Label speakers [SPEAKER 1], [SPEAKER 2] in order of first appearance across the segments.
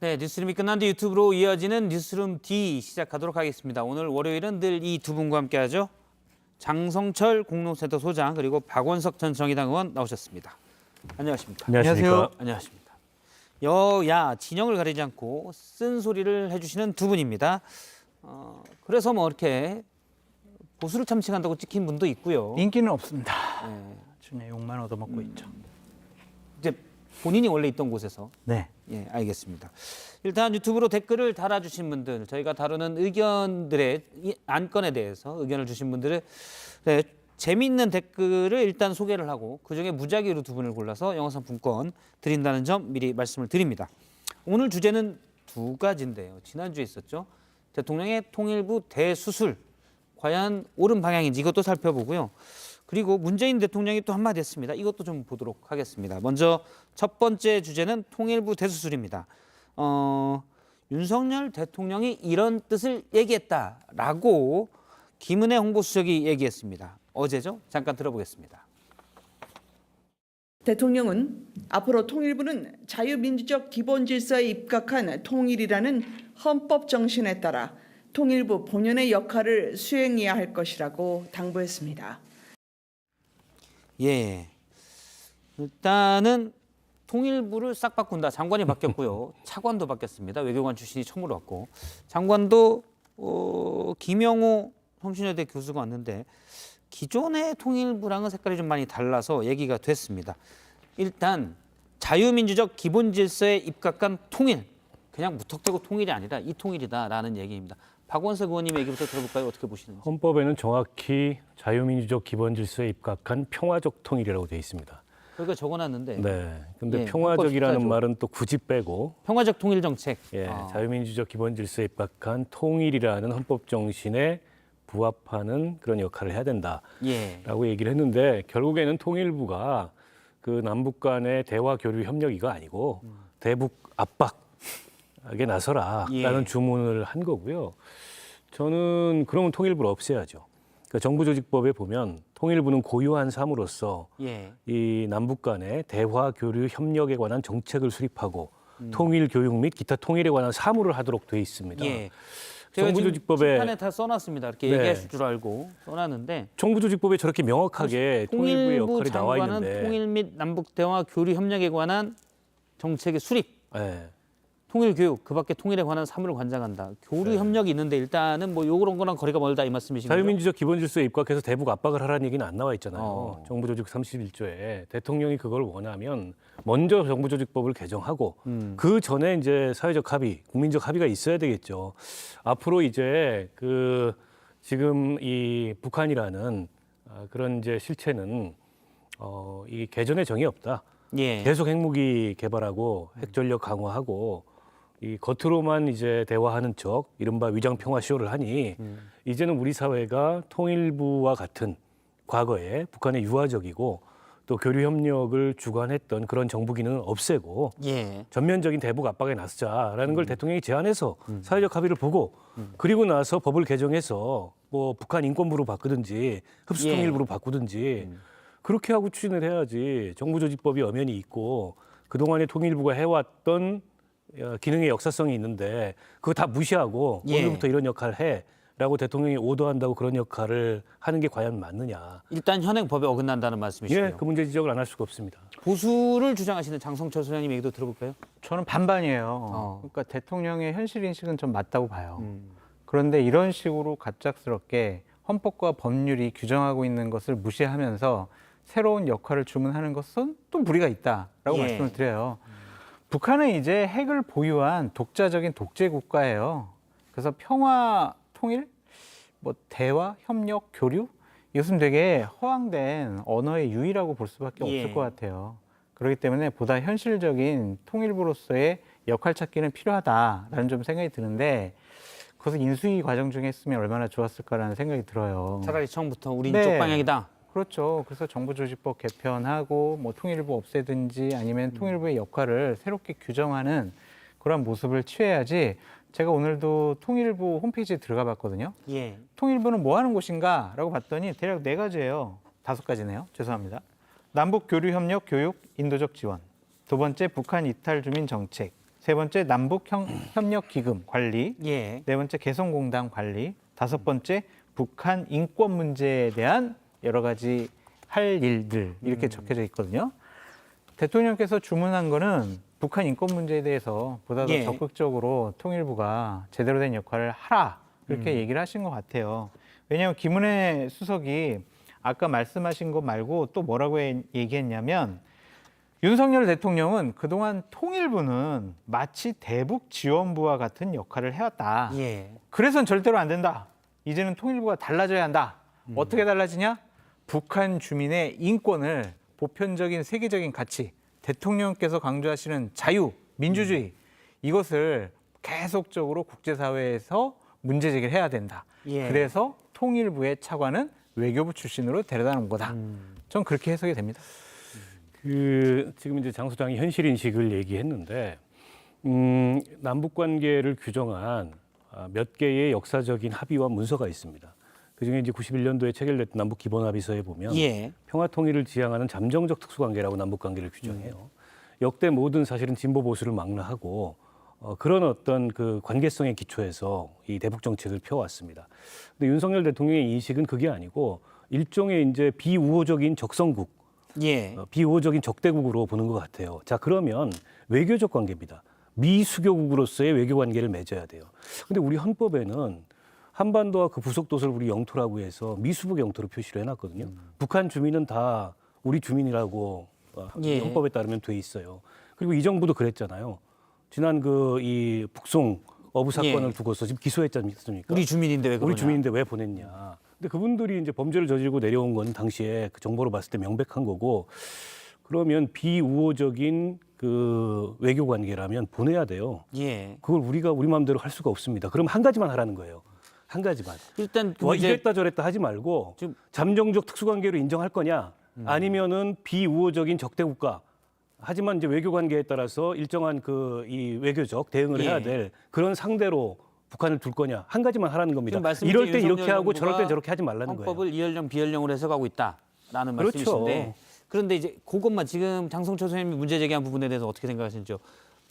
[SPEAKER 1] 네, 뉴스룸이 끝난 뒤 유튜브로 이어지는 뉴스룸 D 시작하도록 하겠습니다. 오늘 월요일은 늘 이 두 분과 함께하죠. 장성철 공동센터 소장 그리고 박원석 전 정의당 의원 나오셨습니다. 안녕하십니까?
[SPEAKER 2] 안녕하세요.
[SPEAKER 1] 안녕하십니까? 여야 진영을 가리지 않고 쓴소리를 해주시는 두 분입니다. 그래서 뭐 이렇게 보수를 참칭한다고 찍힌 분도 있고요.
[SPEAKER 2] 인기는 없습니다.
[SPEAKER 1] 네.
[SPEAKER 2] 나중에 욕만 얻어먹고 있죠.
[SPEAKER 1] 이제 본인이 원래 있던 곳에서.
[SPEAKER 2] 네.
[SPEAKER 1] 예, 알겠습니다. 일단 유튜브로 댓글을 달아주신 분들, 저희가 다루는 의견들의 이 안건에 대해서 의견을 주신 분들의 재미있는 댓글을 일단 소개를 하고 그중에 무작위로 두 분을 골라서 영어상품권 드린다는 점 미리 말씀을 드립니다. 오늘 주제는 두 가지인데요. 지난주에 있었죠. 대통령의 통일부 대수술, 과연 옳은 방향인지 이것도 살펴보고요. 그리고 문재인 대통령이 또 한마디 했습니다. 이것도 좀 보도록 하겠습니다. 먼저 첫 번째 주제는 통일부 대수술입니다. 윤석열 대통령이 이런 뜻을 얘기했다라고 김은혜 홍보수석이 얘기했습니다. 어제죠? 잠깐 들어보겠습니다.
[SPEAKER 3] 대통령은 앞으로 통일부는 자유민주적 기본질서에 입각한 통일이라는 헌법 정신에 따라 통일부 본연의 역할을 수행해야 할 것이라고 당부했습니다.
[SPEAKER 1] 예, 일단은 통일부를 싹 바꾼다. 장관이 바뀌었고요. 차관도 바뀌었습니다. 외교관 출신이 처음으로 왔고 장관도 김영호 성신여대 교수가 왔는데 기존의 통일부랑은 색깔이 좀 많이 달라서 얘기가 됐습니다. 일단 자유민주적 기본질서에 입각한 통일, 그냥 무턱대고 통일이 아니라 이 통일이다라는 얘기입니다. 박원석 의원님의 얘기부터 들어볼까요? 어떻게 보시는지.
[SPEAKER 4] 헌법에는 정확히 자유민주적 기본질서에 입각한 평화적 통일이라고 되어 있습니다.
[SPEAKER 1] 그러니까 적어놨는데.
[SPEAKER 4] 네. 근데
[SPEAKER 1] 예,
[SPEAKER 4] 평화적이라는
[SPEAKER 1] 헌법
[SPEAKER 4] 말은 또 굳이 빼고
[SPEAKER 1] 평화적 통일 정책.
[SPEAKER 4] 자유민주적 기본질서에 입각한 통일이라는 헌법 정신에 부합하는 그런 역할을 해야 된다라고
[SPEAKER 1] 예.
[SPEAKER 4] 얘기를 했는데 결국에는 통일부가 그 남북 간의 대화 교류 협력이가 아니고 대북 압박에 나서라라는 주문을 한 거고요. 저는 그러면 통일부를 없애야죠. 그러니까 정부조직법에 보면 통일부는 고유한 사무로서 이 남북 간의 대화 교류 협력에 관한 정책을 수립하고 통일 교육 및 기타 통일에 관한 사무를 하도록 돼 있습니다.
[SPEAKER 1] 예. 제가
[SPEAKER 4] 정부조직법에
[SPEAKER 1] 판에 다 써놨습니다. 이렇게 얘기하실 줄 알고 써놨는데
[SPEAKER 4] 정부조직법에 저렇게 명확하게 통일부의
[SPEAKER 1] 통일부
[SPEAKER 4] 역할이 나와
[SPEAKER 1] 장관은
[SPEAKER 4] 있는데
[SPEAKER 1] 통일 및 남북 대화 교류 협력에 관한 정책의 수립,
[SPEAKER 4] 네.
[SPEAKER 1] 통일 교육, 그밖에 통일에 관한 사무를 관장한다. 교류 협력이 있는데 일단은 뭐 요런 거랑 거리가 멀다 이 말씀이신 거죠?
[SPEAKER 4] 자유민주적 기본질서에 입각해서 대북 압박을 하라는 얘기는 안 나와 있잖아요. 정부조직 31조에 대통령이 그걸 원하면 먼저 정부조직법을 개정하고 그 전에 이제 사회적 합의, 국민적 합의가 있어야 되겠죠. 앞으로 이제 그 지금 이 북한이라는 그런 이제 실체는 이 개전의 정이 없다. 계속 핵무기 개발하고 핵전력 강화하고 이 겉으로만 이제 대화하는 척 이른바 위장 평화 쇼를 하니 이제는 우리 사회가 통일부와 같은 과거에 북한의 유화적이고 또 교류 협력을 주관했던 그런 정부 기능을 없애고 전면적인 대북 압박에 나서자라는 걸 대통령이 제안해서 사회적 합의를 보고 그리고 나서 법을 개정해서 뭐 북한 인권부로 바꾸든지 흡수통일부로 바꾸든지 그렇게 하고 추진을 해야지. 정부조직법이 엄연히 있고 그동안에 통일부가 해왔던 기능의 역사성이 있는데 그거 다 무시하고 오늘부터 이런 역할을 해라고 대통령이 오더한다고 그런 역할을 하는 게 과연 맞느냐.
[SPEAKER 1] 일단 현행 법에 어긋난다는 말씀이시죠?
[SPEAKER 4] 예, 그 문제 지적을 안 할 수가 없습니다.
[SPEAKER 1] 보수를 주장하시는 장성철 소장님 얘기도 들어볼까요?
[SPEAKER 2] 저는 반반이에요. 그러니까 대통령의 현실 인식은 좀 맞다고 봐요. 그런데 이런 식으로 갑작스럽게 헌법과 법률이 규정하고 있는 것을 무시하면서 새로운 역할을 주문하는 것은 또 무리가 있다라고 말씀을 드려요. 북한은 이제 핵을 보유한 독자적인 독재 국가예요. 그래서 평화, 통일, 뭐 대화, 협력, 교류 이것은 되게 허황된 언어의 유의라고 볼 수밖에 없을 것 같아요. 그렇기 때문에 보다 현실적인 통일부로서의 역할 찾기는 필요하다라는 좀 생각이 드는데 그것을 인수위 과정 중에 했으면 얼마나 좋았을까라는 생각이 들어요.
[SPEAKER 1] 차라리 처음부터 우리 이쪽 방향이다.
[SPEAKER 2] 그렇죠. 그래서 정부조직법 개편하고 뭐 통일부 없애든지 아니면 통일부의 역할을 새롭게 규정하는 그런 모습을 취해야지. 제가 오늘도 통일부 홈페이지에 들어가 봤거든요. 통일부는 뭐 하는 곳인가라고 봤더니 대략 4가지예요. 5가지네요. 죄송합니다. 남북 교류 협력 교육 인도적 지원. 두 번째 북한 이탈 주민 정책. 세 번째 남북 협력 기금 관리,
[SPEAKER 1] 예.
[SPEAKER 2] 네 번째 개성공단 관리, 다섯 번째 북한 인권 문제에 대한 여러 가지 할 일들 이렇게 적혀져 있거든요. 대통령께서 주문한 거는 북한 인권 문제에 대해서 보다 더
[SPEAKER 1] 예.
[SPEAKER 2] 적극적으로 통일부가 제대로 된 역할을 하라 이렇게 얘기를 하신 것 같아요. 왜냐하면 김은혜 수석이 아까 말씀하신 것 말고 또 뭐라고 얘기했냐면 윤석열 대통령은 그동안 통일부는 마치 대북 지원부와 같은 역할을 해왔다.
[SPEAKER 1] 예.
[SPEAKER 2] 그래서는 절대로 안 된다. 이제는 통일부가 달라져야 한다. 어떻게 달라지냐? 북한 주민의 인권을 보편적인 세계적인 가치, 대통령께서 강조하시는 자유, 민주주의 이것을 계속적으로 국제사회에서 문제 제기를 해야 된다.
[SPEAKER 1] 예.
[SPEAKER 2] 그래서 통일부의 차관은 외교부 출신으로 데려다 놓은 거다. 전 그렇게 해석이 됩니다.
[SPEAKER 4] 지금 이제 장 소장이 현실 인식을 얘기했는데 남북 관계를 규정한 몇 개의 역사적인 합의와 문서가 있습니다. 그중에 이제 91년도에 체결됐던 남북 기본 합의서에 보면
[SPEAKER 1] 예.
[SPEAKER 4] 평화 통일을 지향하는 잠정적 특수관계라고 남북 관계를 규정해요. 역대 모든 사실은 진보 보수를 망라하고 그런 어떤 그 관계성의 기초에서 이 대북 정책을 펴왔습니다. 근데 윤석열 대통령의 인식은 그게 아니고 일종의 이제 비우호적인 적성국,
[SPEAKER 1] 예.
[SPEAKER 4] 비우호적인 적대국으로 보는 것 같아요. 자, 그러면 외교적 관계입니다. 미수교국으로서의 외교 관계를 맺어야 돼요. 근데 우리 헌법에는 한반도와 그 부속도서를 우리 영토라고 해서 미수부 영토로 표시를 해놨거든요. 북한 주민은 다 우리 주민이라고
[SPEAKER 1] 예.
[SPEAKER 4] 헌법에 따르면 돼 있어요. 그리고 이 정부도 그랬잖아요. 지난 이 북송 어부 사건을
[SPEAKER 1] 예.
[SPEAKER 4] 두고서 지금 기소했지 않습니까?
[SPEAKER 1] 우리 주민인데 왜 그러냐?
[SPEAKER 4] 우리 주민인데 왜 보냈냐. 근데 그분들이 이제 범죄를 저지르고 내려온 건 당시에 그 정보로 봤을 때 명백한 거고, 그러면 비우호적인 그 외교 관계라면 보내야 돼요.
[SPEAKER 1] 예.
[SPEAKER 4] 그걸 우리가 우리 마음대로 할 수가 없습니다. 그럼 한 가지만 하라는 거예요. 한 가지만.
[SPEAKER 1] 일단 그
[SPEAKER 4] 뭐
[SPEAKER 1] 이제
[SPEAKER 4] 이랬다 저랬다 하지 말고
[SPEAKER 1] 지금-
[SPEAKER 4] 잠정적 특수관계로 인정할 거냐, 아니면은 비우호적인 적대국가. 하지만 이제 외교 관계에 따라서 일정한 이 외교적 대응을
[SPEAKER 1] 예.
[SPEAKER 4] 해야 될 그런 상대로 북한을 둘 거냐, 한 가지만 하라는 겁니다.
[SPEAKER 1] 지금 말씀이신
[SPEAKER 4] 이럴 때 이렇게
[SPEAKER 1] 윤석열
[SPEAKER 4] 하고 저럴 때
[SPEAKER 1] 정부가
[SPEAKER 4] 저렇게 하지 말라는 거예요.
[SPEAKER 1] 헌법을 이연령 비연령으로 해석하고 있다라는
[SPEAKER 4] 그렇죠.
[SPEAKER 1] 말씀이신데, 그런데 이제 그것만 지금 장성철 선생님이 문제 제기한 부분에 대해서 어떻게 생각하시는지요?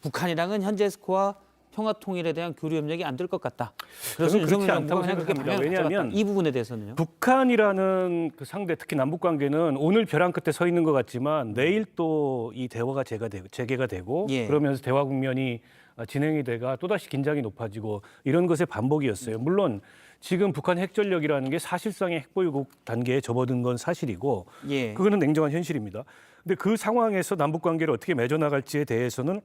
[SPEAKER 1] 북한이랑은 현재 스코어 평화 통일에 대한 교류 협력이 안 될 것 같다. 그래서
[SPEAKER 4] 저는 그렇지
[SPEAKER 1] 윤석열
[SPEAKER 4] 않다고
[SPEAKER 1] 정부가 그냥 그렇게
[SPEAKER 4] 생각합니다.
[SPEAKER 1] 방향을
[SPEAKER 4] 왜냐하면
[SPEAKER 1] 가져갔다. 이 부분에 대해서는요.
[SPEAKER 4] 북한이라는 그 상대, 특히 남북 관계는 오늘 벼랑 끝에 서 있는 것 같지만 내일 또 이 대화가 재개가 되고
[SPEAKER 1] 예.
[SPEAKER 4] 그러면서 대화 국면이 진행이 돼가 또다시 긴장이 높아지고 이런 것의 반복이었어요. 물론 지금 북한 핵전력이라는 게 사실상의 핵보유국 단계에 접어든 건 사실이고
[SPEAKER 1] 예.
[SPEAKER 4] 그거는 냉정한 현실입니다. 근데 그 상황에서 남북 관계를 어떻게 맺어나갈지에 대해서는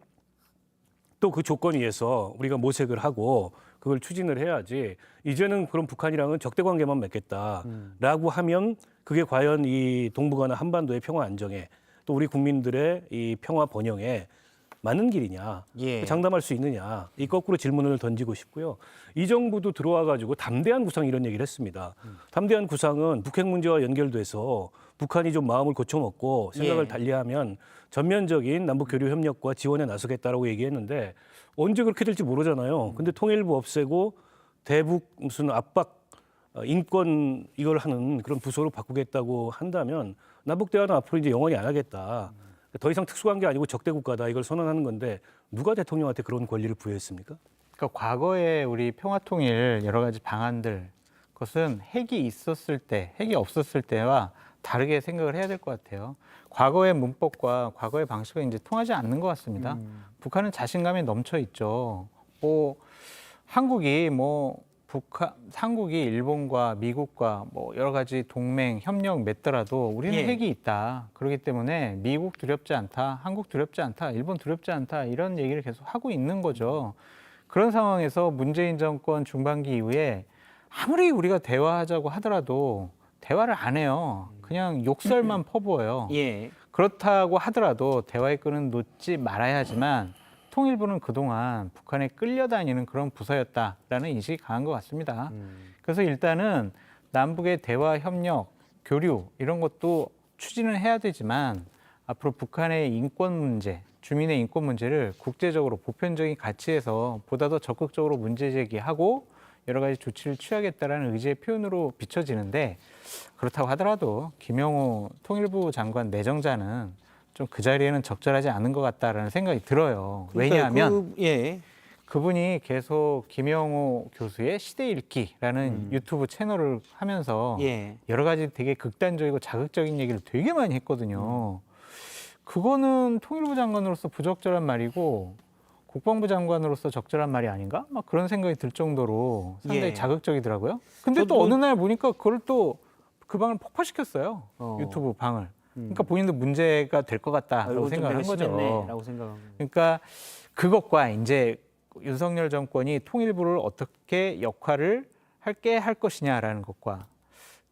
[SPEAKER 4] 또 그 조건 위에서 우리가 모색을 하고 그걸 추진을 해야지, 이제는 그럼 북한이랑은 적대 관계만 맺겠다라고 하면 그게 과연 이 동북아나 한반도의 평화 안정에 또 우리 국민들의 이 평화 번영에 맞는 길이냐,
[SPEAKER 1] 예.
[SPEAKER 4] 장담할 수 있느냐, 이 거꾸로 질문을 던지고 싶고요. 이 정부도 들어와 가지고 담대한 구상 이런 얘기를 했습니다. 담대한 구상은 북핵 문제와 연결돼서 북한이 좀 마음을 고쳐먹고 생각을
[SPEAKER 1] 예.
[SPEAKER 4] 달리하면 전면적인 남북 교류 협력과 지원에 나서겠다라고 얘기했는데 언제 그렇게 될지 모르잖아요. 근데 통일부 없애고 대북 무슨 압박 인권 이걸 하는 그런 부서로 바꾸겠다고 한다면 남북 대화는 앞으로 이제 영원히 안 하겠다. 더 이상 특수관계 아니고 적대국가다 이걸 선언하는 건데 누가 대통령한테 그런 권리를 부여했습니까?
[SPEAKER 2] 그러니까 과거에 우리 평화통일 여러 가지 방안들, 그것은 핵이 있었을 때, 핵이 없었을 때와 다르게 생각을 해야 될 것 같아요. 과거의 문법과 과거의 방식은 이제 통하지 않는 것 같습니다. 북한은 자신감이 넘쳐 있죠. 한국이 일본과 미국과 여러 가지 동맹, 협력 맺더라도 우리는
[SPEAKER 1] 예.
[SPEAKER 2] 핵이 있다. 그렇기 때문에 미국 두렵지 않다, 한국 두렵지 않다, 일본 두렵지 않다 이런 얘기를 계속 하고 있는 거죠. 그런 상황에서 문재인 정권 중반기 이후에 아무리 우리가 대화하자고 하더라도 대화를 안 해요. 그냥 욕설만 퍼부어요.
[SPEAKER 1] 예.
[SPEAKER 2] 그렇다고 하더라도 대화의 끈은 놓지 말아야 하지만 통일부는 그동안 북한에 끌려다니는 그런 부서였다라는 인식이 강한 것 같습니다. 그래서 일단은 남북의 대화, 협력, 교류 이런 것도 추진을 해야 되지만 앞으로 북한의 인권 문제, 주민의 인권 문제를 국제적으로 보편적인 가치에서 보다 더 적극적으로 문제 제기하고 여러 가지 조치를 취하겠다라는 의지의 표현으로 비춰지는데, 그렇다고 하더라도 김영호 통일부 장관 내정자는 좀 그 자리에는 적절하지 않은 것 같다라는 생각이 들어요.
[SPEAKER 1] 그러니까요.
[SPEAKER 2] 왜냐하면
[SPEAKER 1] 예.
[SPEAKER 2] 그분이 계속 김영호 교수의 시대 읽기라는 유튜브 채널을 하면서
[SPEAKER 1] 예.
[SPEAKER 2] 여러 가지 되게 극단적이고 자극적인 얘기를 되게 많이 했거든요. 그거는 통일부 장관으로서 부적절한 말이고 국방부 장관으로서 적절한 말이 아닌가? 막 그런 생각이 들 정도로 상당히
[SPEAKER 1] 예.
[SPEAKER 2] 자극적이더라고요. 근데
[SPEAKER 1] 저도
[SPEAKER 2] 또 어느 날 보니까 그걸 또 그 방을 폭파시켰어요.
[SPEAKER 1] 어.
[SPEAKER 2] 유튜브 방을. 그러니까 본인도 문제가 될 것 같다라고 생각을 한 거죠.
[SPEAKER 1] 라고 생각하고.
[SPEAKER 2] 그러니까 그것과 이제 윤석열 정권이 통일부를 어떻게 역할을 할 것이냐라는 것과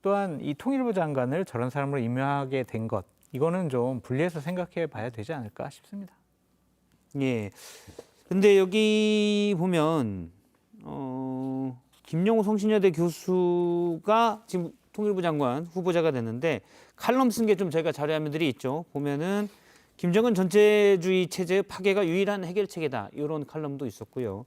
[SPEAKER 2] 또한 이 통일부 장관을 저런 사람으로 임명하게 된 것, 이거는 좀 분리해서 생각해 봐야 되지 않을까 싶습니다.
[SPEAKER 1] 예. 근데 여기 보면 김영호 성신여대 교수가 지금 통일부 장관 후보자가 됐는데 칼럼 쓴 게 좀 저희가 자료화면들이 있죠. 보면은 김정은 전체주의 체제의 파괴가 유일한 해결책이다. 이런 칼럼도 있었고요.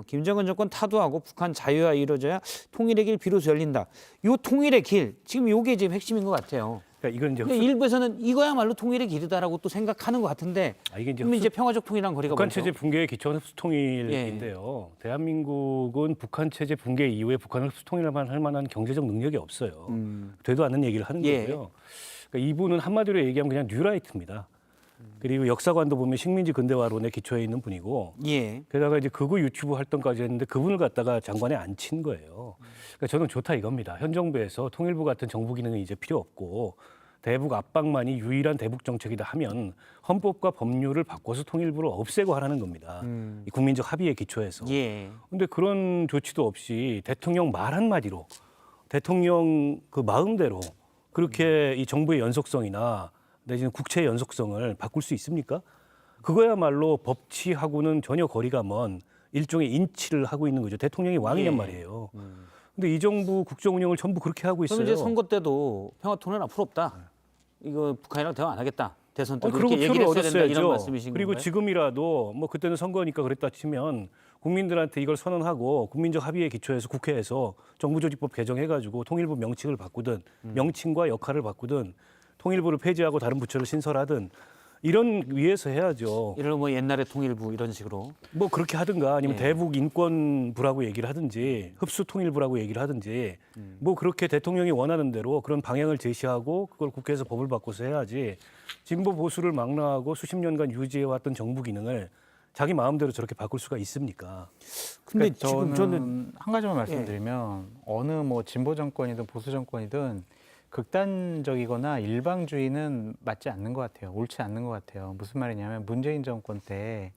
[SPEAKER 1] 김정은 정권 타도하고 북한 자유화 이루어져야 통일의 길 비로소 열린다. 요 통일의 길, 지금 요게 지금 핵심인 것 같아요.
[SPEAKER 4] 그러니까 이건 이제
[SPEAKER 1] 근데 일부에서는 이거야말로 통일의 길이다라고 또 생각하는 것 같은데
[SPEAKER 4] 이게 이제
[SPEAKER 1] 그러면 이제 평화적 통일이랑 거리가
[SPEAKER 4] 북한
[SPEAKER 1] 멀죠.
[SPEAKER 4] 체제 붕괴에 기초한 흡수 통일인데요. 대한민국은 북한 체제 붕괴 이후에 북한을 흡수 통일만 할 만한 경제적 능력이 없어요. 되도 않는 얘기를 하는
[SPEAKER 1] 예.
[SPEAKER 4] 거고요. 그러니까 이분은 한마디로 얘기하면 그냥 뉴라이트입니다. 그리고 역사관도 보면 식민지 근대화론에 기초해 있는 분이고
[SPEAKER 1] 예.
[SPEAKER 4] 게다가 이제 극우 유튜브 활동까지 했는데 그분을 갖다가 장관에 앉힌 거예요. 그러니까 저는 좋다 이겁니다. 현 정부에서 통일부 같은 정부 기능은 이제 필요 없고 대북 압박만이 유일한 대북 정책이다 하면 헌법과 법률을 바꿔서 통일부를 없애고 하라는 겁니다. 이 국민적 합의에 기초해서.
[SPEAKER 1] 예.
[SPEAKER 4] 근데 그런 조치도 없이 대통령 말 한마디로 대통령 그 마음대로 그렇게 이 정부의 연속성이나 내지는 국채의 연속성을 바꿀 수 있습니까? 그거야말로 법치하고는 전혀 거리가 먼 일종의 인치를 하고 있는 거죠. 대통령이 왕이란
[SPEAKER 1] 예.
[SPEAKER 4] 말이에요. 근데 이 정부 국정 운영을 전부 그렇게 하고 있어요.
[SPEAKER 1] 그럼 이제 선거 때도 평화 통일 앞으로 없다. 이거 북한이랑 대화 안 하겠다. 대선 때
[SPEAKER 4] 그리고
[SPEAKER 1] 그렇게 얘기를
[SPEAKER 4] 표를
[SPEAKER 1] 했어야 된다 이런
[SPEAKER 4] 얻었어야죠.
[SPEAKER 1] 말씀이신
[SPEAKER 4] 그리고
[SPEAKER 1] 건가요?
[SPEAKER 4] 지금이라도 뭐 그때는 선거니까 그랬다 치면 국민들한테 이걸 선언하고 국민적 합의에 기초해서 국회에서 정부조직법 개정해가지고 통일부 명칭을 바꾸든 명칭과 역할을 바꾸든 통일부를 폐지하고 다른 부처를 신설하든 이런 위에서 해야죠.
[SPEAKER 1] 예를 들어 뭐 옛날에 통일부 이런 식으로.
[SPEAKER 4] 뭐 그렇게 하든가 아니면
[SPEAKER 1] 예.
[SPEAKER 4] 대북 인권부라고 얘기를 하든지 흡수 통일부라고 얘기를 하든지 뭐 그렇게 대통령이 원하는 대로 그런 방향을 제시하고 그걸 국회에서 법을 바꿔서 해야지 진보 보수를 망라하고 수십 년간 유지해왔던 정부 기능을 자기 마음대로 저렇게 바꿀 수가 있습니까?
[SPEAKER 1] 근데
[SPEAKER 2] 그러니까
[SPEAKER 1] 지금
[SPEAKER 2] 저는 한 가지만 말씀드리면 어느 뭐 진보 정권이든 보수 정권이든 극단적이거나 일방주의는 맞지 않는 것 같아요. 옳지 않는 것 같아요. 무슨 말이냐면 문재인 정권 때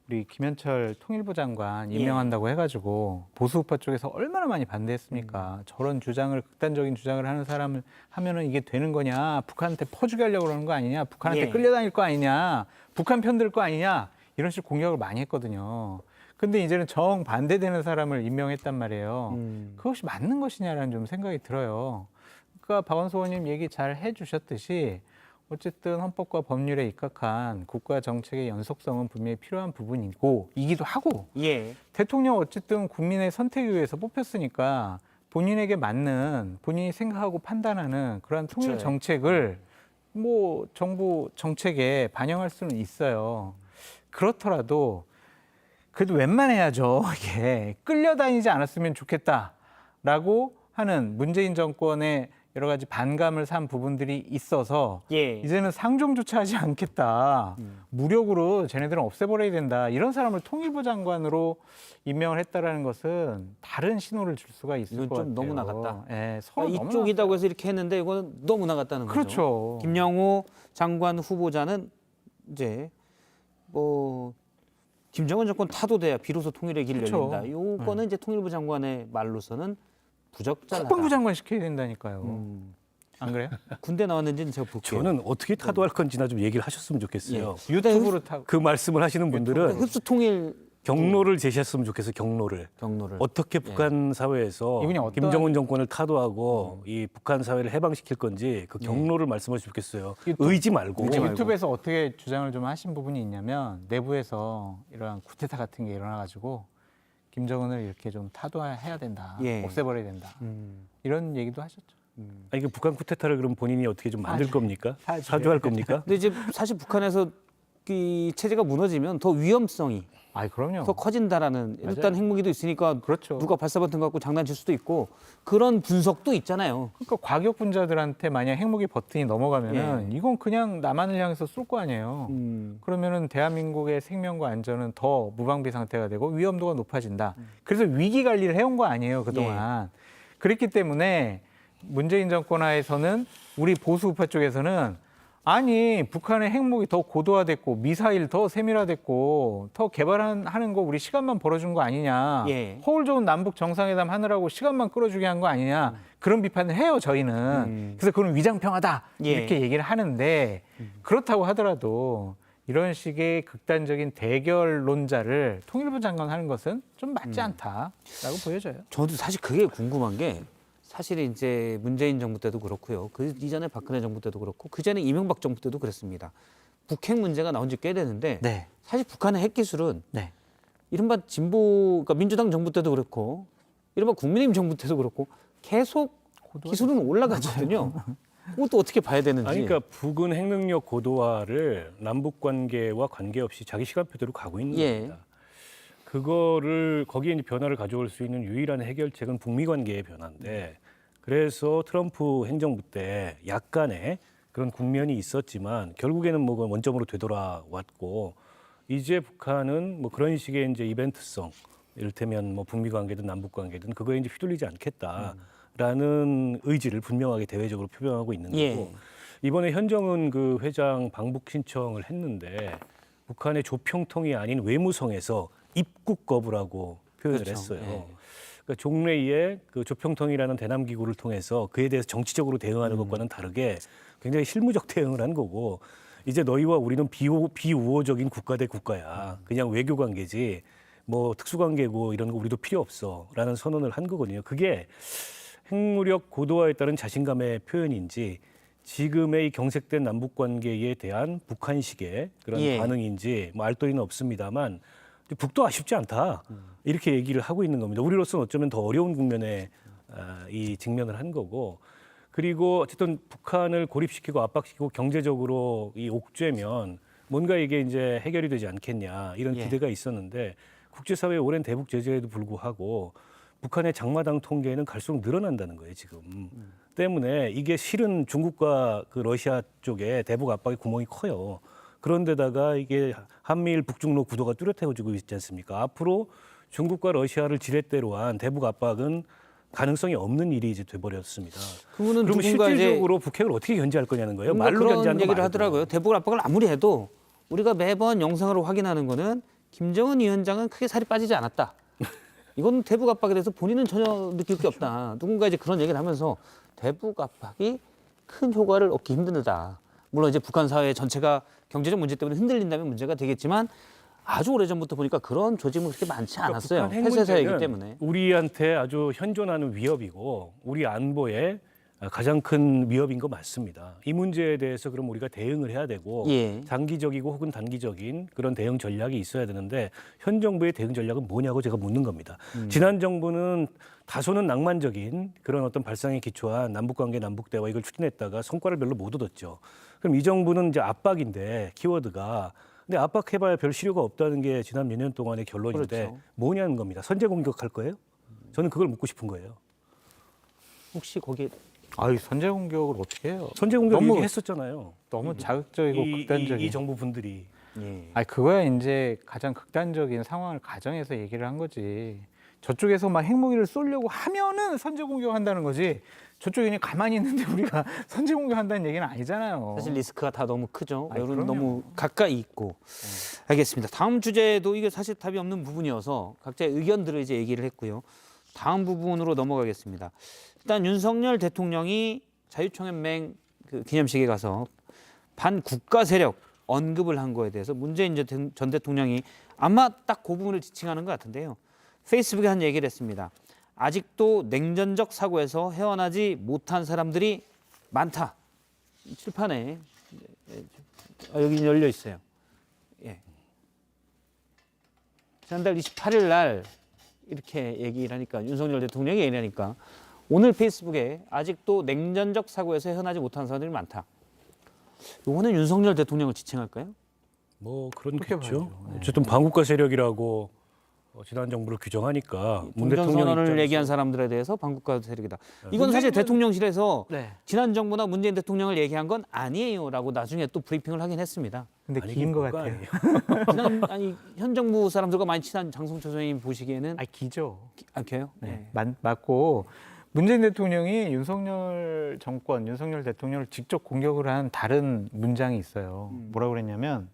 [SPEAKER 2] 우리 김현철 통일부 장관 임명한다고 해가지고 보수우파 쪽에서 얼마나 많이 반대했습니까? 저런 주장을 극단적인 주장을 하는 사람을 하면은 이게 되는 거냐? 북한한테 퍼주게 하려고 그러는 거 아니냐? 북한한테
[SPEAKER 1] 예.
[SPEAKER 2] 끌려다닐 거 아니냐? 북한 편들 거 아니냐? 이런 식으로 공격을 많이 했거든요. 근데 이제는 정반대되는 사람을 임명했단 말이에요. 그것이 맞는 것이냐라는 좀 생각이 들어요. 그러니까 박원석 의원님 얘기 잘 해주셨듯이 어쨌든 헌법과 법률에 입각한 국가 정책의 연속성은 분명히 필요한 부분이고 이기도 하고
[SPEAKER 1] 예.
[SPEAKER 2] 대통령 어쨌든 국민의 선택에 의해서 뽑혔으니까 본인에게 맞는 본인이 생각하고 판단하는 그러한 통일
[SPEAKER 1] 그쵸.
[SPEAKER 2] 정책을 뭐 정부 정책에 반영할 수는 있어요. 그렇더라도 그래도 웬만해야죠. 이게 끌려다니지 않았으면 좋겠다라고 하는 문재인 정권의 여러 가지 반감을 산 부분들이 있어서
[SPEAKER 1] 예.
[SPEAKER 2] 이제는 상종조차 하지 않겠다. 무력으로 쟤네들은 없애버려야 된다. 이런 사람을 통일부 장관으로 임명을 했다라는 것은 다른 신호를 줄 수가 있을
[SPEAKER 1] 이건
[SPEAKER 2] 것
[SPEAKER 1] 좀
[SPEAKER 2] 같아요.
[SPEAKER 1] 너무 나갔다.
[SPEAKER 2] 예, 서로 너무
[SPEAKER 1] 이쪽이다고 해서 이렇게 했는데 이거는 너무 나갔다는 거죠.
[SPEAKER 2] 그렇죠.
[SPEAKER 1] 김영호 장관 후보자는 이제 뭐 김정은 정권 타도돼야 비로소 통일의 길이
[SPEAKER 2] 그렇죠.
[SPEAKER 1] 열린다. 요거는 이제 통일부 장관의 말로서는 부적절하다.
[SPEAKER 2] 국방부 장관 시켜야 된다니까요. 안 그래요?
[SPEAKER 1] 군대 나왔는지는 제가 볼게요.
[SPEAKER 4] 저는 어떻게 타도할 건지나 좀 얘기를 하셨으면 좋겠어요.
[SPEAKER 2] 유튜브로 타.
[SPEAKER 4] 그 말씀을 하시는 분들은
[SPEAKER 1] 흡수 통일
[SPEAKER 4] 경로를 제시했으면 좋겠어요. 경로를.
[SPEAKER 1] 경로를
[SPEAKER 4] 어떻게 북한 사회에서
[SPEAKER 2] 이분이 어떠한-
[SPEAKER 4] 김정은 정권을 타도하고 이 북한 사회를 해방시킬 건지 그 경로를 말씀하셨으면 좋겠어요.
[SPEAKER 2] 유튜브-
[SPEAKER 4] 의지 말고.
[SPEAKER 2] 유튜브에서 어떻게 주장을 좀 하신 부분이 있냐면 내부에서 이러한 쿠데타 같은 게 일어나가지고 김정은을 이렇게 좀 타도해야 된다.
[SPEAKER 1] 예.
[SPEAKER 2] 없애버려야 된다. 이런 얘기도 하셨죠.
[SPEAKER 4] 아니, 그 북한 쿠데타를 그럼 본인이 어떻게 좀 만들 겁니까?
[SPEAKER 2] 사주예요.
[SPEAKER 4] 사주할 겁니까?
[SPEAKER 1] 근데 이제 사실 북한에서 이 체제가 무너지면 더 위험성이
[SPEAKER 2] 아이 그럼요.
[SPEAKER 1] 더 커진다라는 일단
[SPEAKER 2] 맞아요.
[SPEAKER 1] 핵무기도 있으니까
[SPEAKER 2] 그렇죠.
[SPEAKER 1] 누가 발사 버튼 갖고 장난칠 수도 있고 그런 분석도 있잖아요.
[SPEAKER 2] 그러니까 과격분자들한테 만약 핵무기 버튼이 넘어가면은 이건 그냥 남한을 향해서 쏠 거 아니에요. 그러면은 대한민국의 생명과 안전은 더 무방비 상태가 되고 위험도가 높아진다. 그래서 위기 관리를 해온 거 아니에요 그동안. 그랬기 때문에 문재인 정권 하에서는 우리 보수 우파 쪽에서는 아니 북한의 핵무기 더 고도화됐고 미사일 더 세밀화됐고 더 개발하는 거 우리 시간만 벌어준 거 아니냐.
[SPEAKER 1] 예.
[SPEAKER 2] 허울 좋은 남북 정상회담 하느라고 시간만 끌어주게 한 거 아니냐. 그런 비판을 해요 저희는. 그래서 그건 위장평화다
[SPEAKER 1] 예.
[SPEAKER 2] 이렇게 얘기를 하는데 그렇다고 하더라도 이런 식의 극단적인 대결론자를 통일부 장관 하는 것은 좀 맞지 않다라고 보여져요.
[SPEAKER 1] 저도 사실 그게 궁금한 게 사실 이제 문재인 정부 때도 그렇고요. 그 이전에 박근혜 정부 때도 그렇고 그 전에 이명박 정부 때도 그랬습니다. 북핵 문제가 나온 지 꽤 됐는데
[SPEAKER 2] 네.
[SPEAKER 1] 사실 북한의 핵 기술은
[SPEAKER 2] 네.
[SPEAKER 1] 이른바 진보, 그러니까 민주당 정부 때도 그렇고 이른바 국민의힘 정부 때도 그렇고 계속 기술은 올라가거든요. 그것도 어떻게 봐야 되는지.
[SPEAKER 4] 아니, 그러니까 북은 핵능력 고도화를 남북 관계와 관계없이 자기 시간표대로 가고 있는
[SPEAKER 1] 예.
[SPEAKER 4] 겁니다. 그거를 거기에 이제 변화를 가져올 수 있는 유일한 해결책은 북미 관계의 변화인데 그래서 트럼프 행정부 때 약간의 그런 국면이 있었지만 결국에는 뭐 원점으로 되돌아왔고 이제 북한은 뭐 그런 식의 이제 이벤트성 이를테면 뭐 북미 관계든 남북 관계든 그거에 이제 휘둘리지 않겠다라는 의지를 분명하게 대외적으로 표명하고 있는 거고
[SPEAKER 1] 예.
[SPEAKER 4] 이번에 현정은 그 회장 방북 신청을 했는데 북한의 조평통이 아닌 외무성에서 입국 거부라고 표현을
[SPEAKER 1] 그렇죠.
[SPEAKER 4] 했어요.
[SPEAKER 1] 예.
[SPEAKER 4] 그러니까 종래에 그 조평통이라는 대남 기구를 통해서 그에 대해서 정치적으로 대응하는 것과는 다르게 굉장히 실무적 대응을 한 거고 이제 너희와 우리는 비우호적인 국가 대 국가야. 그냥 외교 관계지 뭐 특수 관계고 이런 거 우리도 필요 없어라는 선언을 한 거거든요. 그게 핵무력 고도화에 따른 자신감의 표현인지 지금의 이 경색된 남북 관계에 대한 북한식의 그런
[SPEAKER 1] 예.
[SPEAKER 4] 반응인지 뭐 알 도리는 없습니다만 북도 아쉽지 않다 이렇게 얘기를 하고 있는 겁니다. 우리로서는 어쩌면 더 어려운 국면에 이 직면을 한 거고 그리고 어쨌든 북한을 고립시키고 압박시키고 경제적으로 이 옥죄면 뭔가 이게 이제 해결이 되지 않겠냐 이런
[SPEAKER 1] 예.
[SPEAKER 4] 기대가 있었는데 국제사회의 오랜 대북 제재에도 불구하고 북한의 장마당 통계는 갈수록 늘어난다는 거예요 지금. 때문에 이게 실은 중국과 그 러시아 쪽에 대북 압박의 구멍이 커요. 그런데다가 이게 한미일 북중로 구도가 뚜렷해지고 있지 않습니까? 앞으로 중국과 러시아를 지렛대로 한 대북 압박은 가능성이 없는 일이 이제 돼버렸습니다.
[SPEAKER 1] 그분은
[SPEAKER 4] 그러면
[SPEAKER 1] 누군가 이제
[SPEAKER 4] 실질적으로 북핵을 어떻게 견제할 거냐는 거예요.
[SPEAKER 1] 뭔가
[SPEAKER 4] 말로
[SPEAKER 1] 그런
[SPEAKER 4] 견제하는 거
[SPEAKER 1] 얘기를
[SPEAKER 4] 말고.
[SPEAKER 1] 하더라고요. 대북 압박을 아무리 해도 우리가 매번 영상으로 확인하는 거는 김정은 위원장은 크게 살이 빠지지 않았다. 이건 대북 압박에 대해서 본인은 전혀 느낄 게 없다. 누군가 이제 그런 얘기를 하면서 대북 압박이 큰 효과를 얻기 힘들다. 물론 이제 북한 사회 전체가 경제적 문제 때문에 흔들린다면 문제가 되겠지만 아주 오래전부터 보니까 그런 조짐은 그렇게 많지 않았어요.
[SPEAKER 4] 북한 핵
[SPEAKER 1] 폐쇄 사회이기
[SPEAKER 4] 문제는
[SPEAKER 1] 때문에.
[SPEAKER 4] 우리한테 아주 현존하는 위협이고 우리 안보에 가장 큰 위협인 거 맞습니다. 이 문제에 대해서 그럼 우리가 대응을 해야 되고
[SPEAKER 1] 예.
[SPEAKER 4] 장기적이고 혹은 단기적인 그런 대응 전략이 있어야 되는데 현 정부의 대응 전략은 뭐냐고 제가 묻는 겁니다. 지난 정부는 다소는 낭만적인 그런 어떤 발상에 기초한 남북관계 남북대화 이걸 추진했다가 성과를 별로 못 얻었죠. 그럼 이 정부는 이제 압박인데 키워드가 근데 압박해봐야 별 실효가 없다는 게 지난 몇 년 동안의 결론인데
[SPEAKER 1] 그렇죠.
[SPEAKER 4] 뭐냐는 겁니다. 선제 공격할 거예요? 저는 그걸 묻고 싶은 거예요.
[SPEAKER 1] 혹시 거기에
[SPEAKER 2] 아유 선제 공격을 어떻게 해요?
[SPEAKER 4] 선제 공격
[SPEAKER 2] 너무-
[SPEAKER 4] 얘기했었잖아요.
[SPEAKER 2] 너무 자극적이고 극단적인.
[SPEAKER 4] 이 정부 분들이
[SPEAKER 1] 예.
[SPEAKER 2] 아니 그거야 이제 가장 극단적인 상황을 가정해서 얘기를 한 거지. 저쪽에서 막 핵무기를 쏘려고 하면은 선제 공격한다는 거지. 저쪽이 그냥 가만히 있는데 우리가 선제 공격한다는 얘기는 아니잖아요.
[SPEAKER 1] 사실 리스크가 다 너무 크죠.
[SPEAKER 2] 아니,
[SPEAKER 1] 외로는
[SPEAKER 2] 그럼요.
[SPEAKER 1] 너무 가까이 있고. 알겠습니다. 다음 주제도 이게 사실 답이 없는 부분이어서 각자의 의견들을 이제 얘기를 했고요. 다음 부분으로 넘어가겠습니다. 일단 윤석열 대통령이 자유총연맹 그 기념식에 가서 반국가 세력 언급을 한 거에 대해서 문재인 전 대통령이 아마 딱 그 부분을 지칭하는 것 같은데요. 페이스북에 한 얘기를 했습니다. 아직도 냉전적 사고에서 헤어나지 못한 사람들이 많다. 칠판에 여기 열려 있어요. 예. 지난달 28일 날 이렇게 얘기를 하니까 윤석열 대통령이 얘기하니까 오늘 페이스북에 아직도 냉전적 사고에서 헤어나지 못한 사람들이 많다. 이거는 윤석열 대통령을 지칭할까요?
[SPEAKER 4] 뭐 그렇겠죠.
[SPEAKER 2] 봐야죠.
[SPEAKER 4] 어쨌든 반국가 세력이라고 지난 정부를 규정하니까 문 대통령
[SPEAKER 1] 종전선언을
[SPEAKER 4] 입장에서
[SPEAKER 1] 얘기한 사람들에 대해서 반국가 세력이다. 이건 사실 대통령실에서
[SPEAKER 2] 네.
[SPEAKER 1] 지난 정부나 문재인 대통령을 얘기한 건 아니에요라고 나중에 또 브리핑을 하긴 했습니다.
[SPEAKER 2] 근데
[SPEAKER 4] 아니,
[SPEAKER 2] 긴 것
[SPEAKER 4] 뭐가
[SPEAKER 2] 같아요.
[SPEAKER 4] 아니에요.
[SPEAKER 1] 아니 현 정부 사람들과 많이 친한 장성철 선생님 보시기에는
[SPEAKER 2] 기죠.
[SPEAKER 1] 그래요?
[SPEAKER 2] 네. 맞고 문재인 대통령이 윤석열 정권, 윤석열 대통령을 직접 공격을 한 다른 문장이 있어요. 뭐라고 그랬냐면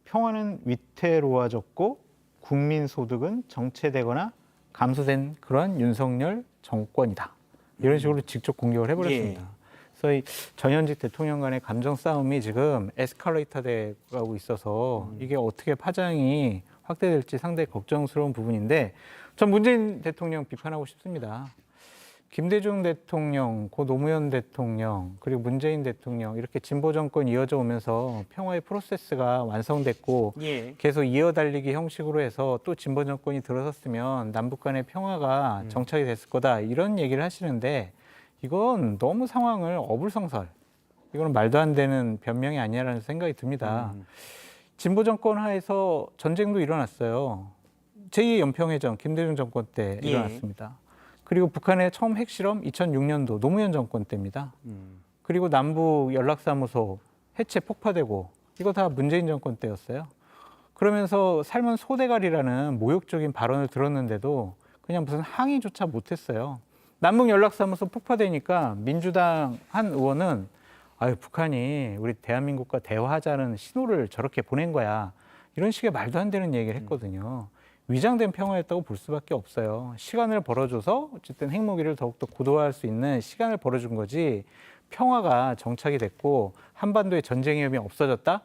[SPEAKER 2] 평화는 위태로워졌고 국민 소득은 정체되거나 감소된 그러한 윤석열 정권이다. 이런 식으로 직접 공격을 해버렸습니다. 그래서 이 전현직 대통령 간의 감정 싸움이 지금 에스컬레이터 돼가고 있어서 이게 어떻게 파장이 확대될지 상당히 걱정스러운 부분인데 전 문재인 대통령 비판하고 싶습니다. 김대중 대통령, 고 노무현 대통령, 그리고 문재인 대통령 이렇게 진보 정권이 이어져 오면서 평화의 프로세스가 완성됐고
[SPEAKER 1] 예.
[SPEAKER 2] 계속 이어달리기 형식으로 해서 또 진보 정권이 들어섰으면 남북 간의 평화가 정착이 됐을 거다 이런 얘기를 하시는데 이건 너무 상황을 어불성설, 이거는 말도 안 되는 변명이 아니라는 생각이 듭니다. 진보 정권 하에서 전쟁도 일어났어요. 제2의 연평해전 김대중 정권 때
[SPEAKER 1] 예.
[SPEAKER 2] 일어났습니다. 그리고 북한의 처음 핵실험 2006년도 노무현 정권 때입니다. 그리고 남북 연락사무소 해체 폭파되고 이거 다 문재인 정권 때였어요. 그러면서 삶은 소대가리라는 모욕적인 발언을 들었는데도 그냥 무슨 항의조차 못했어요. 남북 연락사무소 폭파되니까 민주당 한 의원은 아유 북한이 우리 대한민국과 대화하자는 신호를 저렇게 보낸 거야. 이런 식의 말도 안 되는 얘기를 했거든요. 위장된 평화였다고 볼 수밖에 없어요. 시간을 벌어줘서 어쨌든 핵무기를 더욱더 고도화할 수 있는 시간을 벌어준 거지 평화가 정착이 됐고 한반도에 전쟁 위험이 없어졌다?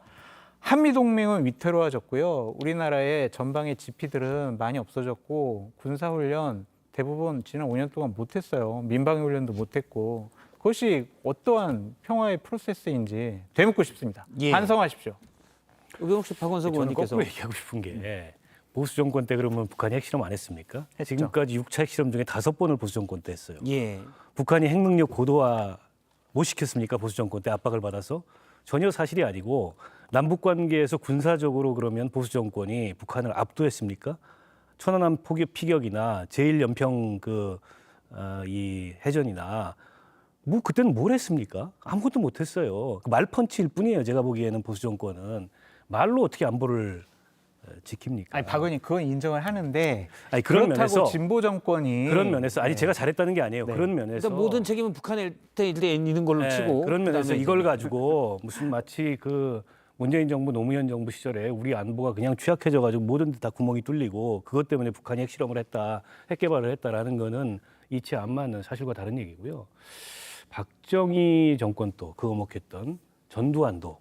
[SPEAKER 2] 한미동맹은 위태로워졌고요. 우리나라의 전방의 지피들은 많이 없어졌고 군사훈련 대부분 지난 5년 동안 못했어요. 민방위 훈련도 못했고 그것이 어떠한 평화의 프로세스인지 되묻고 싶습니다.
[SPEAKER 1] 예.
[SPEAKER 2] 반성하십시오.
[SPEAKER 1] 여기 혹시 박원석
[SPEAKER 4] 저는
[SPEAKER 1] 의원님께서
[SPEAKER 4] 거꾸로 얘기하고 싶은 게 보수 정권 때 그러면 북한이 핵실험 안 했습니까?
[SPEAKER 2] 했죠.
[SPEAKER 4] 지금까지 6차 핵실험 중에 5번을 보수 정권 때 했어요.
[SPEAKER 1] 예.
[SPEAKER 4] 북한이 핵능력 고도화 못 시켰습니까? 보수 정권 때 압박을 받아서? 전혀 사실이 아니고 남북 관계에서 군사적으로 그러면 보수 정권이 북한을 압도했습니까? 천안함 피격이나 제1연평 이 해전이나 뭐 그때는 뭘 했습니까? 아무것도 못 했어요. 말펀치일 뿐이에요. 제가 보기에는 보수 정권은 말로 어떻게 안보를 지킵니까?
[SPEAKER 2] 아니 박 의원님 그건 인정을 하는데
[SPEAKER 4] 아니, 그런
[SPEAKER 2] 그렇다고
[SPEAKER 4] 면에서
[SPEAKER 2] 진보 정권이
[SPEAKER 4] 그런 면에서 아니 제가 잘했다는 게 아니에요.
[SPEAKER 2] 네.
[SPEAKER 4] 그런 면에서
[SPEAKER 1] 일단 모든 책임은 북한에 있는 걸로
[SPEAKER 4] 네,
[SPEAKER 1] 치고
[SPEAKER 4] 그런 면에서
[SPEAKER 1] 그다음에
[SPEAKER 4] 이걸
[SPEAKER 1] 이제
[SPEAKER 4] 가지고 무슨 마치 그 문재인 정부 노무현 정부 시절에 우리 안보가 그냥 취약해져 가지고 모든 데 다 구멍이 뚫리고 그것 때문에 북한이 핵실험을 했다, 핵개발을 했다라는 거는 이치 안 맞는 사실과 다른 얘기고요. 박정희 정권 또 그 어목했던 전두환도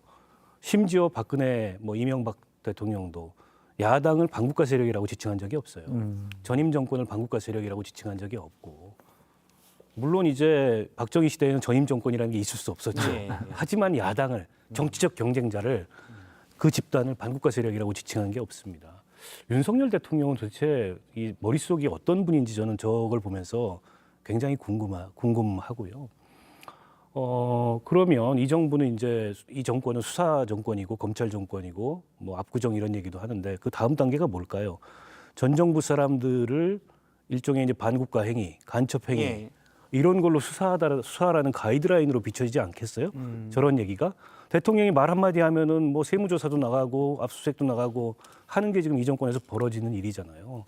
[SPEAKER 4] 심지어 박근혜 이명박 대통령도 야당을 반국가 세력이라고 지칭한 적이 없어요. 전임 정권을 반국가 세력이라고 지칭한 적이 없고 물론 이제 박정희 시대에는 전임 정권이라는 게 있을 수 없었죠.
[SPEAKER 1] 예, 예.
[SPEAKER 4] 하지만 야당을 정치적 경쟁자를 그 집단을 반국가 세력이라고 지칭한 게 없습니다. 윤석열 대통령은 도대체 이 머릿속이 어떤 분인지 저는 저걸 보면서 굉장히 궁금하고요. 그러면 이 정부는 이제 이 정권은 수사 정권이고 검찰 정권이고 압구정 이런 얘기도 하는데 그 다음 단계가 뭘까요? 전 정부 사람들을 일종의 이제 반국가 행위, 간첩 행위
[SPEAKER 1] 예.
[SPEAKER 4] 이런 걸로 수사라는 가이드라인으로 비춰지지 않겠어요? 저런 얘기가 대통령이 말 한마디 하면은 세무조사도 나가고 압수수색도 나가고 하는 게 지금 이 정권에서 벌어지는 일이잖아요.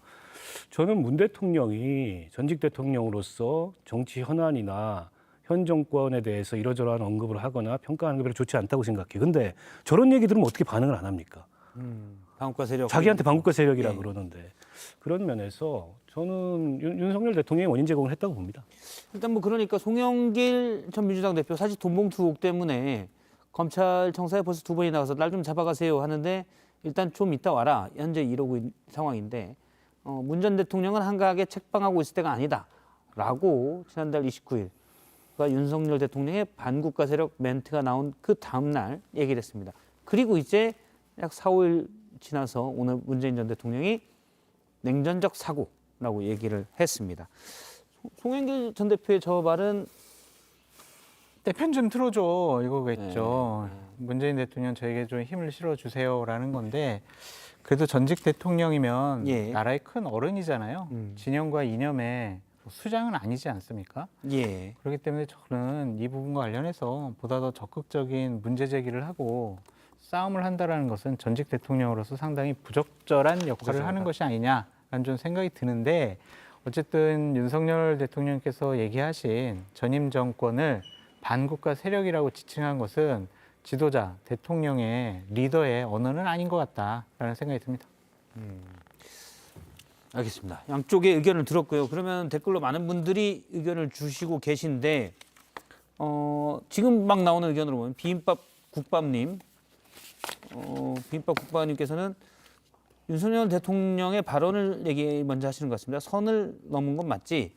[SPEAKER 4] 저는 문 대통령이 전직 대통령으로서 정치 현안이나 현 정권에 대해서 이러저러한 언급을 하거나 평가하는 게 별로 좋지 않다고 생각해요. 근데 저런 얘기 들으면 어떻게 반응을 안 합니까?
[SPEAKER 1] 반국가 세력
[SPEAKER 4] 자기한테 반국가 세력이라
[SPEAKER 1] 예.
[SPEAKER 4] 그러는데 그런 면에서 저는 윤석열 대통령이 원인 제공을 했다고 봅니다.
[SPEAKER 1] 일단 그러니까 송영길 전 민주당 대표 사실 돈봉투 의혹 때문에 검찰청사에 벌써 2번이 나가서 날 좀 잡아가세요 하는데 일단 좀 이따 와라 현재 이러고 있는 상황인데 문 전 대통령은 한가하게 책방하고 있을 때가 아니다라고 지난달 29일 윤석열 대통령의 반국가 세력 멘트가 나온 그 다음 날 얘기를 했습니다. 그리고 이제 약 4, 5일 지나서 오늘 문재인 전 대통령이 냉전적 사고라고 얘기를 했습니다. 송영길 전 대표의 저 말은
[SPEAKER 2] 내 편 좀 틀어줘 이거겠죠. 문재인 대통령 저에게 좀 힘을 실어주세요라는 건데 그래도 전직 대통령이면
[SPEAKER 1] 예.
[SPEAKER 2] 나라의 큰 어른이잖아요. 진영과 이념에 수장은 아니지 않습니까?
[SPEAKER 1] 예.
[SPEAKER 2] 그렇기 때문에 저는 이 부분과 관련해서 보다 더 적극적인 문제 제기를 하고 싸움을 한다라는 것은 전직 대통령으로서 상당히 부적절한 역할을 하는 것이 아니냐라는 좀 생각이 드는데 어쨌든 윤석열 대통령께서 얘기하신 전임 정권을 반국가 세력이라고 지칭한 것은 지도자, 대통령의 리더의 언어는 아닌 것 같다라는 생각이 듭니다.
[SPEAKER 1] 알겠습니다. 양쪽의 의견을 들었고요. 그러면 댓글로 많은 분들이 의견을 주시고 계신데 지금 막 나오는 의견으로 보면 비빔밥 국밥님, 비빔밥 국밥님께서는 윤석열 대통령의 발언을 얘기 먼저 하시는 것 같습니다. 선을 넘은 건 맞지?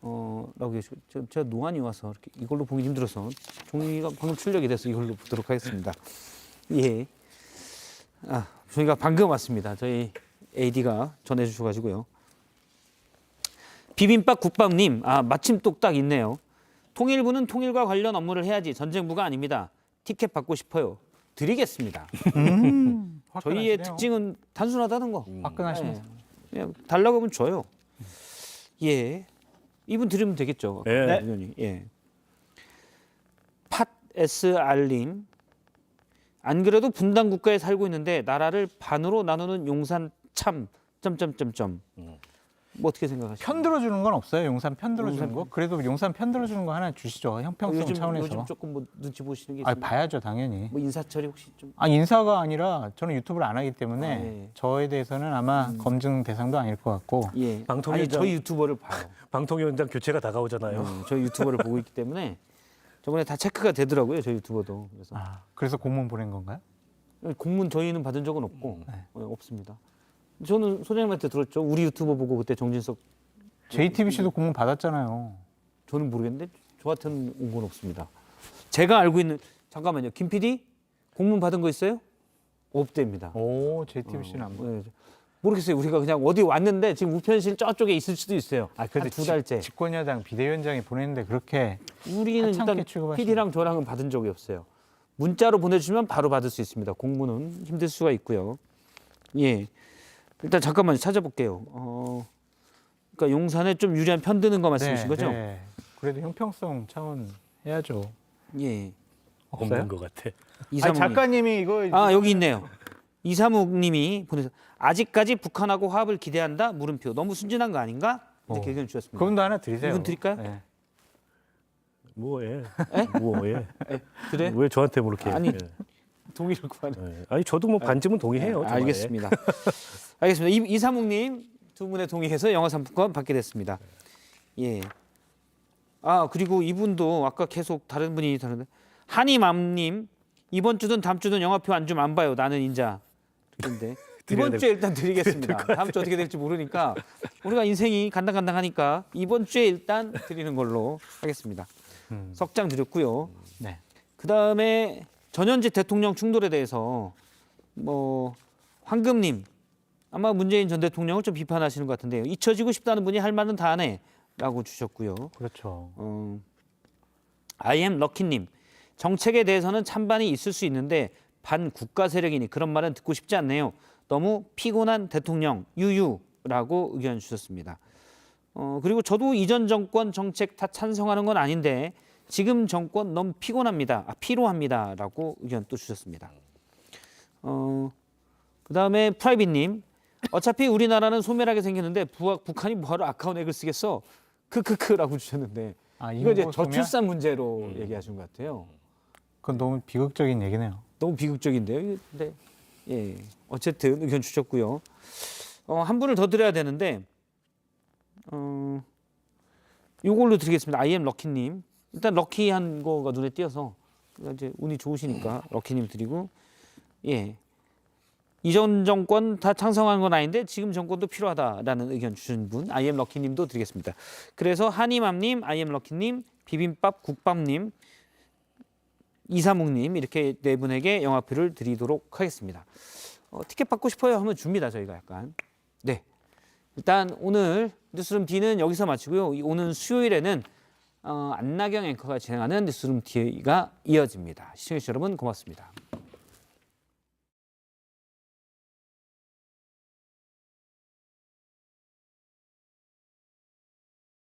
[SPEAKER 1] 라고 계시고 제가 노안이 와서 이렇게 이걸로 보기 힘들어서 종이가 방금 출력이 돼서 이걸로 보도록 하겠습니다. 예. 종이가 방금 왔습니다. 저희 AD가 전해주셔가지고요. 비빔밥 국밥님, 마침 똑딱 있네요. 통일부는 통일과 관련 업무를 해야지 전쟁부가 아닙니다. 티켓 받고 싶어요. 드리겠습니다. 저희의
[SPEAKER 2] 화끈하시네요.
[SPEAKER 1] 특징은 단순하다는 거.
[SPEAKER 2] 화끈하십니다.
[SPEAKER 1] 그냥 달라고 하면 줘요. 예. 이분 드리면 되겠죠.
[SPEAKER 4] 예.
[SPEAKER 1] 네. 의원이. 예. 팟 SR님. 안 그래도 분단 국가에 살고 있는데 나라를 반으로 나누는 용산 참 점점점점. 뭐 어떻게 생각하세요?
[SPEAKER 2] 편 들어주는 건 없어요. 용산 편 들어주는 거. 그래도 용산 편 들어주는 거 하나 주시죠. 형평성 차원에서.
[SPEAKER 1] 요즘 조금 뭐 눈치 보시는 게
[SPEAKER 2] 아,
[SPEAKER 1] 있습니까?
[SPEAKER 2] 봐야죠, 당연히.
[SPEAKER 1] 뭐 인사 처리 혹시 좀
[SPEAKER 2] 인사가 아니라 저는 유튜브를 안 하기 때문에
[SPEAKER 1] 예.
[SPEAKER 2] 저에 대해서는 아마 검증 대상도 아닐 것 같고.
[SPEAKER 1] 예. 아니
[SPEAKER 4] 방통위원장-
[SPEAKER 1] 저희 유튜버를 봐요.
[SPEAKER 4] 방통위원장 교체가 다가오잖아요.
[SPEAKER 1] 저희 유튜버를 보고 있기 때문에 저번에 다 체크가 되더라고요. 저희 유튜버도. 그래서
[SPEAKER 2] 그래서 공문 보낸 건가요?
[SPEAKER 1] 공문 저희는 받은 적은 없고
[SPEAKER 2] 네.
[SPEAKER 1] 없습니다. 저는 소장님한테 들었죠. 우리 유튜버 보고 그때 정진석
[SPEAKER 2] JTBC도 공문 받았잖아요.
[SPEAKER 1] 저는 모르겠는데 저한테는 온 건 없습니다. 제가 알고 있는 잠깐만요. 김 PD 공문 받은 거 있어요? 없답니다.
[SPEAKER 2] 오, JTBC는 안 받았어요.
[SPEAKER 1] 모르겠어요. 우리가 그냥 어디 왔는데 지금 우편실 저쪽에 있을 수도 있어요.
[SPEAKER 2] 그래도
[SPEAKER 1] 한 두 달째.
[SPEAKER 2] 집권여당 비대위원장이 보냈는데 그렇게
[SPEAKER 1] 우리는
[SPEAKER 2] 하찮게
[SPEAKER 1] 일단
[SPEAKER 2] 취급하시네.
[SPEAKER 1] PD랑 저랑은 받은 적이 없어요. 문자로 보내주시면 바로 받을 수 있습니다. 공문은 힘들 수가 있고요. 예, 일단 잠깐만 찾아볼게요. 그러니까 용산에 좀 유리한 편 드는 거 말씀이신 거죠?
[SPEAKER 2] 네. 그래도 형평성 차원 해야죠.
[SPEAKER 1] 예.
[SPEAKER 4] 없는 것 같아.
[SPEAKER 1] 이사묵님.
[SPEAKER 2] 작가님이 이거
[SPEAKER 1] 여기 있네요. 이사묵님이 보내서 아직까지 북한하고 화합을 기대한다? 물음표. 너무 순진한 거 아닌가? 이렇게 의견 주셨습니다.
[SPEAKER 2] 그분도 하나 드리세요.
[SPEAKER 1] 이분 드릴까요?
[SPEAKER 2] 네.
[SPEAKER 4] 뭐예? 뭐예?
[SPEAKER 1] 그래?
[SPEAKER 4] 왜 저한테 뭐 이렇게?
[SPEAKER 1] 아니,
[SPEAKER 4] 예.
[SPEAKER 1] 동의를 구하는.
[SPEAKER 4] 예. 아니 저도 뭐 반쯤은 동의해요. 저거에.
[SPEAKER 1] 알겠습니다. 알겠습니다. 이사묵님 두 분의 동의해서 영화 상품권 받게 됐습니다. 예. 그리고 이분도 아까 계속 다른 분이 다른데 한이맘님 이번 주든 다음 주든 영화표 안 주면 안 봐요. 나는 인자. 근데 이번 주에 일단 드리겠습니다. 다음 주 어떻게 될지 모르니까 우리가 인생이 간당간당하니까 이번 주에 일단 드리는 걸로 하겠습니다. 석 장 드렸고요.
[SPEAKER 2] 네.
[SPEAKER 1] 그 다음에 전현직 대통령 충돌에 대해서 뭐 황금님 아마 문재인 전 대통령을 좀 비판하시는 것 같은데요. 잊혀지고 싶다는 분이 할 말은 다 하네라고 주셨고요.
[SPEAKER 2] 그렇죠.
[SPEAKER 1] I am 럭키님 정책에 대해서는 찬반이 있을 수 있는데 반국가 세력이니 그런 말은 듣고 싶지 않네요. 너무 피곤한 대통령 유유라고 의견 주셨습니다. 그리고 저도 이전 정권 정책 다 찬성하는 건 아닌데 지금 정권 너무 피곤합니다. 피로합니다라고 의견 또 주셨습니다. 그다음에 프라이빗님 어차피 우리나라는 소멸하게 생겼는데 북한이 뭐하러 아까운 액을 쓰겠어? 크크크라고 주셨는데 이거 이제 저출산 문제로 얘기하신 것 같아요.
[SPEAKER 2] 그건 너무 비극적인 얘기네요.
[SPEAKER 1] 너무 비극적인데요. 근데 예 어쨌든 의견 주셨고요. 한 분을 더 드려야 되는데 요걸로 드리겠습니다. I am 럭키님 일단 럭키한 거가 눈에 띄어서 이제 운이 좋으시니까 럭키님 드리고 예 이전 정권 다 창성한 건 아닌데 지금 정권도 필요하다라는 의견 주신 분 I am 럭키님도 드리겠습니다. 그래서 한이맘님, I am 럭키님, 비빔밥 국밥님, 이사묵님 이렇게 네 분에게 영화표를 드리도록 하겠습니다. 티켓 받고 싶어요 하면 줍니다 저희가 약간. 네. 일단 오늘 뉴스룸 D는 여기서 마치고요. 오는 수요일에는 안나경 앵커가 진행하는 뉴스룸 D가 이어집니다. 시청해주신 여러분 고맙습니다.